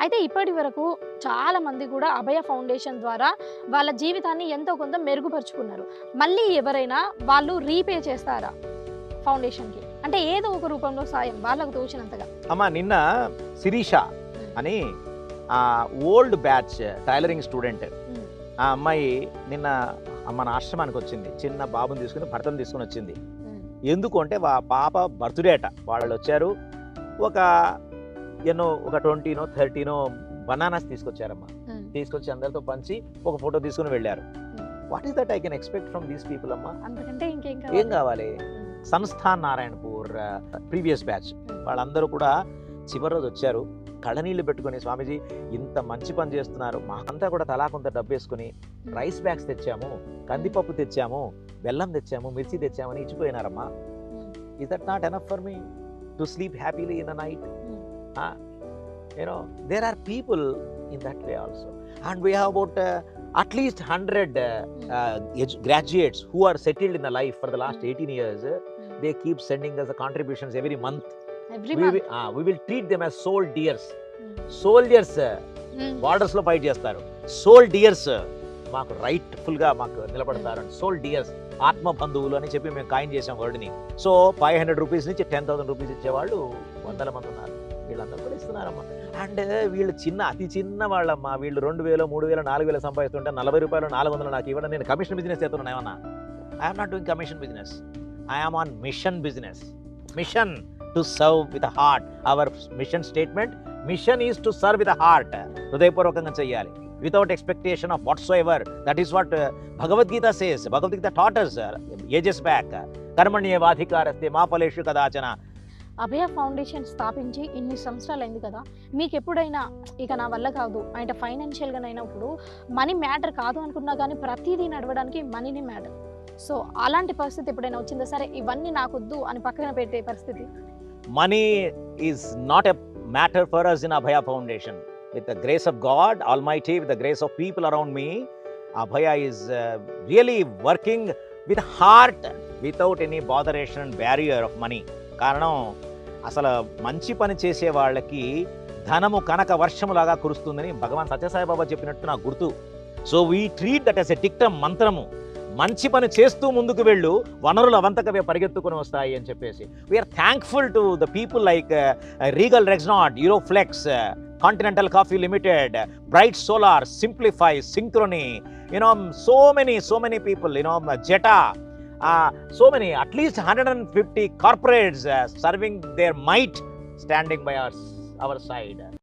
అయితే ఇప్పటి వరకు చాలా మంది కూడా అభయ ఫౌండేషన్ ద్వారా వాళ్ళ జీవితాన్ని ఎంతో కొంత మెరుగుపరుచుకున్నారు. మళ్ళీ ఎవరైనా వాళ్ళు రీపే చేస్తారా ఫౌండేషన్‌కి? అంటే ఏదో ఒక రూపంలో సాయం వాళ్ళకు తోచినంతగా. అమ్మ నిన్న శిరీష అని ఓల్డ్ బ్యాచ్ టైలరింగ్ స్టూడెంట్, ఆ అమ్మాయి నిన్న మన ఆశ్రమానికి వచ్చింది. చిన్న బాబుని తీసుకుని భర్తను తీసుకుని వచ్చింది. ఎందుకు అంటే పాప బర్త్డే అట. వాళ్ళు వచ్చారు, ఒక 20నో 30నో బనానాస్ తీసుకొచ్చారమ్మా. తీసుకొచ్చి అందరితో పంచి ఒక ఫోటో తీసుకుని వెళ్ళారు. What is that I can expect from these people అమ్మా? అంతకంటే ఇంకేం ఏం కావాలి? సంస్థాన్ నారాయణపూర్ ప్రీవియస్ బ్యాచ్ వాళ్ళందరూ కూడా చివరి రోజు వచ్చారు. కళ్ళనీళ్ళు పెట్టుకుని, స్వామీజీ ఇంత మంచి పని చేస్తున్నారు, మాకంతా కూడా తలా కొంత డబ్బు వేసుకుని రైస్ బ్యాగ్స్ తెచ్చాము, కందిపప్పు తెచ్చాము, బెల్లం తెచ్చాము, మిర్చి తెచ్చామని ఇచ్చిపోయినారమ్మా. Is that not enough for me to sleep happily in a night? There are people in that way also, and we have about at least 100 graduates who are settled in the life for the last 18 years. They keep sending us the contributions every month. We will treat them as soldiers. Soldiers borders lo fight chestaru. Soldiers మాకు rightful గా మాకు నిలబడతారు. Soldiers ఆత్మ బంధువులు అని చెప్పి మేము coin చేసాం వర్డ్ని. సో 500 రూపీస్ నుంచి 10,000 రూపీస్ ఇచ్చేవాళ్ళు వందల మంది ఉన్నారు. వీళ్ళందరూ కూడా ఇస్తున్నారమ్మా. అండ్ వీళ్ళు అతి చిన్న వాళ్ళమ్మా. వీళ్ళు 2,000, 3,000, 4,000 సంపాదిస్తుంటే 40 రూపాయలు 400 నాకు ఇవ్వడం. నేను కమిషన్ బిజినెస్ చేస్తున్నాను ఏమన్నా? I'm not doing commission business. I'm on mission business. Mission to serve with heart. Our mission statement, mission is to serve with heart. హృదయపూర్వకంగా చెయ్యాలి, without expectation of whatsoever. That is what Bhagavad Gita says. Bhagavad Gita taught us ages back. Karmanyevadhikaraste ma phaleshu kadachana. Abhaya foundation స్థాపించి ఇన్ని సంవత్సరాలు అయింది కదా, మీకు ఎప్పుడైనా ఇక నా వల్ల కాదు అంటే ఫైనాన్షియల్గా అయినప్పుడు మనీ మ్యాటర్ కాదు అనుకున్నా కానీ ప్రతిదీ నడవడానికి మనీని మ్యాటర్. సో అలాంటి పరిస్థితి ఎప్పుడైనా వచ్చిందా? సరే ఇవన్నీ నాకొద్దు అని పక్కన పెట్టే పరిస్థితి. Money is not a matter for us in Abhaya Foundation. With the grace of God Almighty, with the grace of people around me, Abhaya is really working with heart without any botheration and barrier of money. కారణం అసలు మంచి పని చేసే వాళ్ళకి ధనము కనక వర్షములాగా కురుస్తుందని భగవాన్ సత్యసాయిబాబా చెప్పినట్టు నాకు గుర్తు. So we treat that as a dictum, మంత్రము. మంచి పని చేస్తూ ముందుకు వెళ్ళు, వనరులు అవంతకవే పరిగెత్తుకుని వస్తాయి అని చెప్పేసి. We are thankful to the people like Regal రెగ్నాట్, Euroflex, Continental Coffee Limited, Bright Solar, Simplify, Synchrony, so many people, Jetta, so many, at least 150 corporates serving their might, standing by our side.